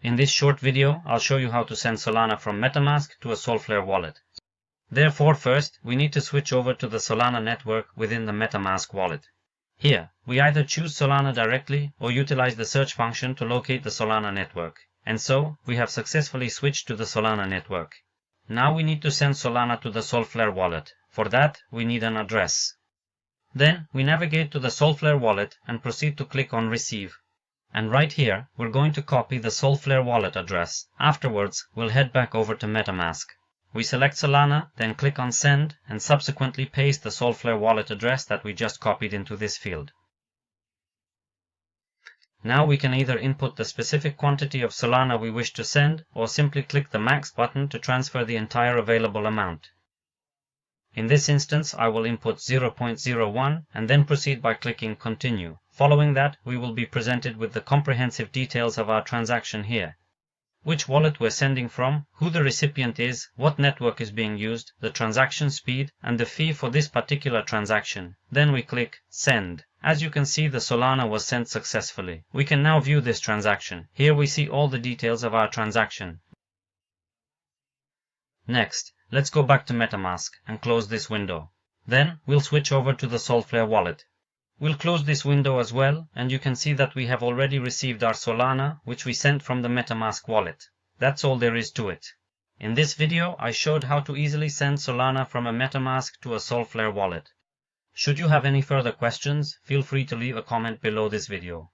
In this short video, I'll show you how to send Solana from MetaMask to a Solflare wallet. Therefore, first, we need to switch over to the Solana network within the MetaMask wallet. Here, we either choose Solana directly or utilize the search function to locate the Solana network. And so, we have successfully switched to the Solana network. Now we need to send Solana to the Solflare wallet. For that, we need an address. Then, we navigate to the Solflare wallet and proceed to click on Receive. And right here, we're going to copy the Solflare wallet address. Afterwards, we'll head back over to MetaMask. We select Solana, then click on Send, and subsequently paste the Solflare wallet address that we just copied into this field. Now we can either input the specific quantity of Solana we wish to send, or simply click the Max button to transfer the entire available amount. In this instance, I will input 0.01 and then proceed by clicking Continue. Following that, we will be presented with the comprehensive details of our transaction here. Which wallet we're sending from, who the recipient is, what network is being used, the transaction speed, and the fee for this particular transaction. Then we click Send. As you can see, the Solana was sent successfully. We can now view this transaction. Here we see all the details of our transaction. Next, let's go back to MetaMask and close this window. Then, we'll switch over to the Solflare wallet. We'll close this window as well, and you can see that we have already received our Solana, which we sent from the MetaMask wallet. That's all there is to it. In this video, I showed how to easily send Solana from a MetaMask to a Solflare wallet. Should you have any further questions, feel free to leave a comment below this video.